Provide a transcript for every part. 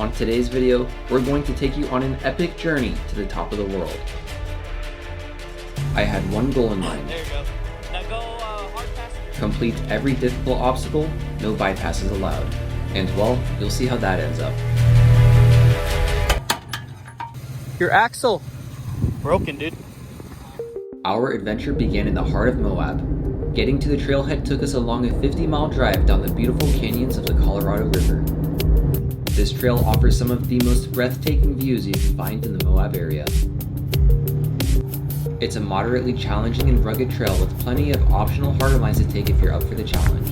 On today's video, we're going to take you on an epic journey to the top of the world. I had one goal in mind. There you go. Now go hard passenger. Complete every difficult obstacle, no bypasses allowed. And well, you'll see how that ends up. Your axle. Broken, dude. Our adventure began in the heart of Moab. Getting to the trailhead took us along a 50-mile drive down the beautiful canyons of the Colorado River. This trail offers some of the most breathtaking views you can find in the Moab area. It's a moderately challenging and rugged trail with plenty of optional harder lines to take if you're up for the challenge.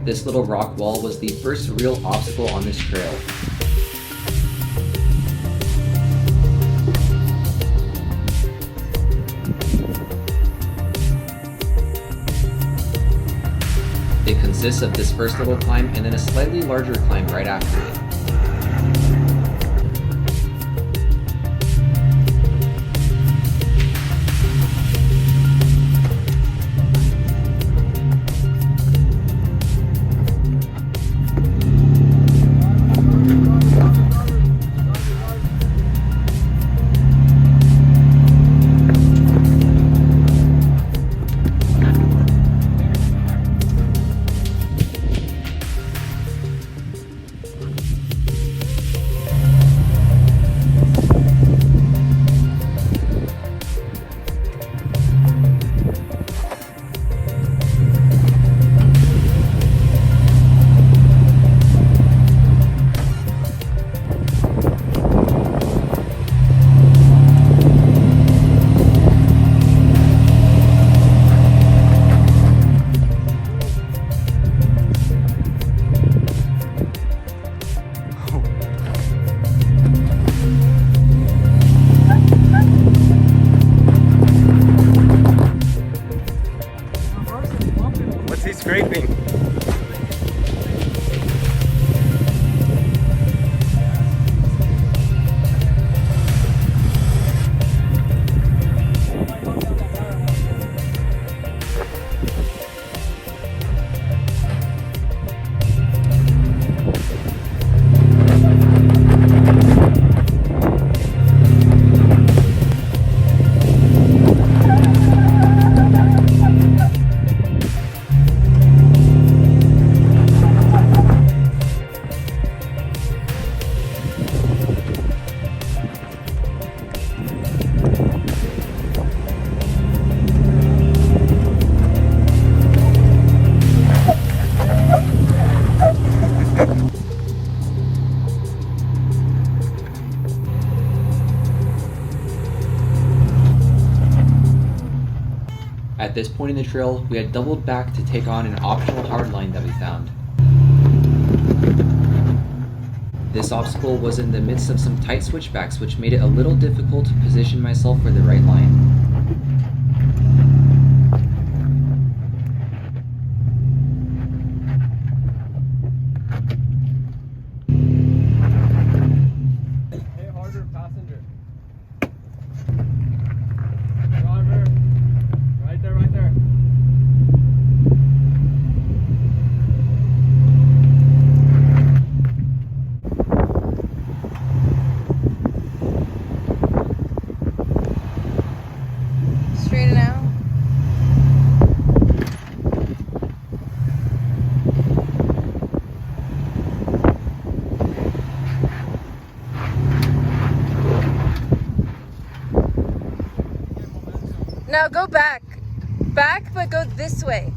This little rock wall was the first real obstacle on this trail. It consists of this first little climb and then a slightly larger climb right after it. What's he scraping? At this point in the trail, we had doubled back to take on an optional hardline that we found. This obstacle was in the midst of some tight switchbacks, which made it a little difficult to position myself for the right line. Hey, harder passenger. Driver. Right there, right there. Straighten out. Now go back. Back, but go this way.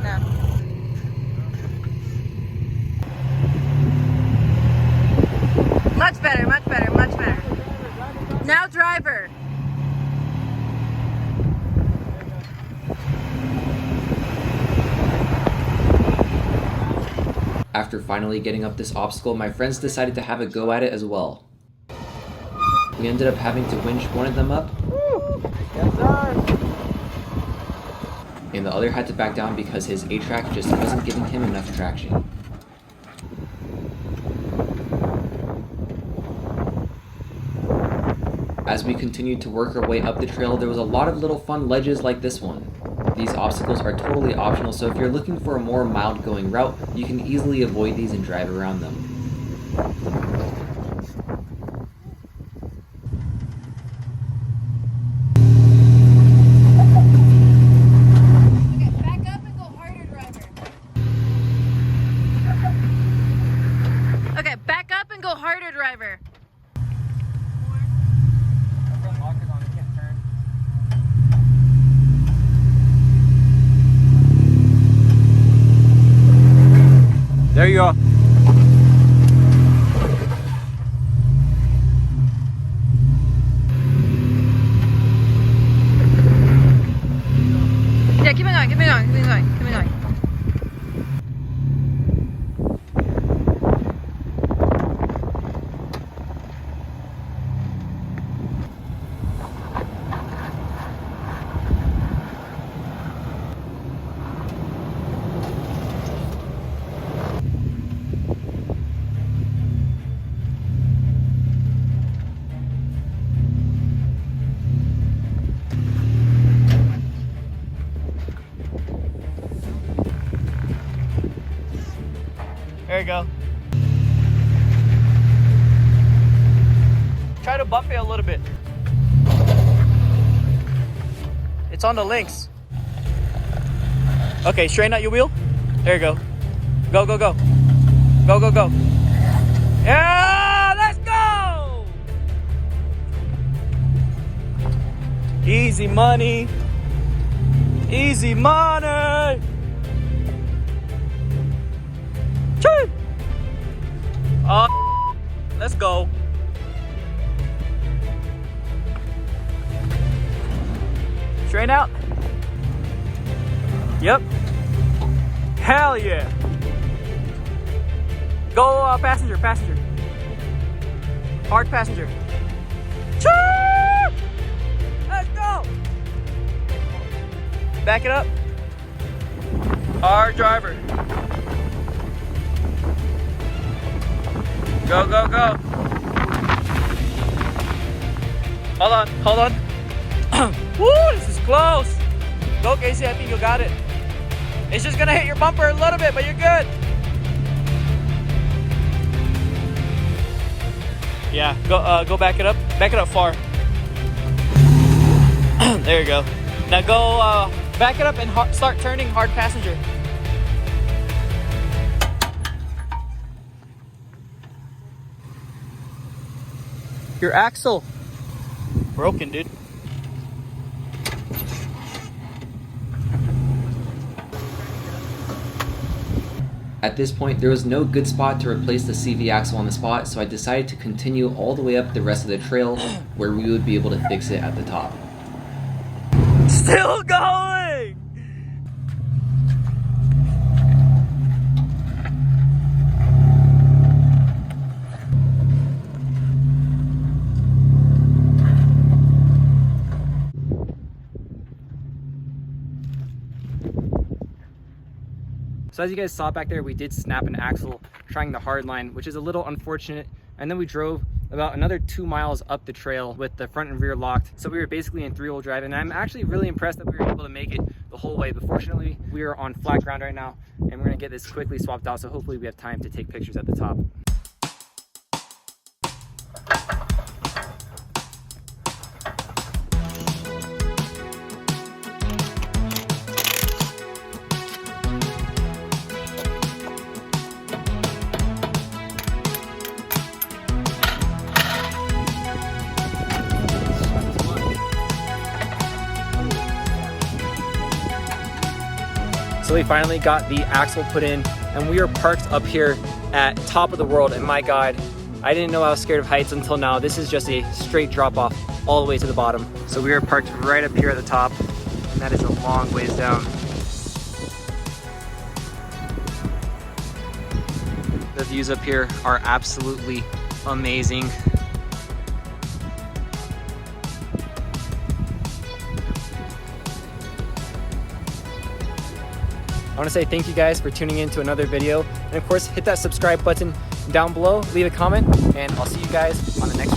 Now. Much better, much better, much better. Now driver. After finally getting up this obstacle, my friends decided to have a go at it as well. We ended up having to winch one of them up, and the other had to back down because his A-track just wasn't giving him enough traction. As we continued to work our way up the trail, there was a lot of little fun ledges like this one. These obstacles are totally optional, so if you're looking for a more mild going route, you can easily avoid these and drive around them. Okay, back up and go harder, driver. Okay, back up and go harder, driver. There you go. Yeah, keep it going, keep it going, keep it going, keep it going. There you go. Try to bump it a little bit. It's on the links. Okay, straighten out your wheel. There you go. Go, go, go. Go, go, go. Yeah, let's go! Easy money. Easy money. Choo! Let's go. Straighten out. Yep. Hell yeah. Go passenger, passenger. Hard passenger. Choo! Let's go. Back it up. Hard driver. Go, go, go. Hold on, hold on. Woo, this is close. Go, Casey, I think you got it. It's just gonna hit your bumper a little bit, but you're good. Yeah, go back it up. Back it up far. There you go. Now go back it up and start turning hard passenger. Your axle broken, dude. At this point, there was no good spot to replace the CV axle on the spot, so I decided to continue all the way up the rest of the trail where we would be able to fix it at the top. Still going! So as you guys saw back there, we did snap an axle trying the hard line, which is a little unfortunate. And then we drove about another 2 miles up the trail with the front and rear locked. So we were basically in 3-wheel drive, and I'm actually really impressed that we were able to make it the whole way. But fortunately, we are on flat ground right now, and we're gonna get this quickly swapped out. So hopefully we have time to take pictures at the top. So we finally got the axle put in, and we are parked up here at top of the world, and my God, I didn't know I was scared of heights until now. This is just a straight drop off all the way to the bottom. So we are parked right up here at the top, and that is a long ways down. The views up here are absolutely amazing. I want to say thank you guys for tuning in to another video. And of course, hit that subscribe button down below, leave a comment, and I'll see you guys on the next one.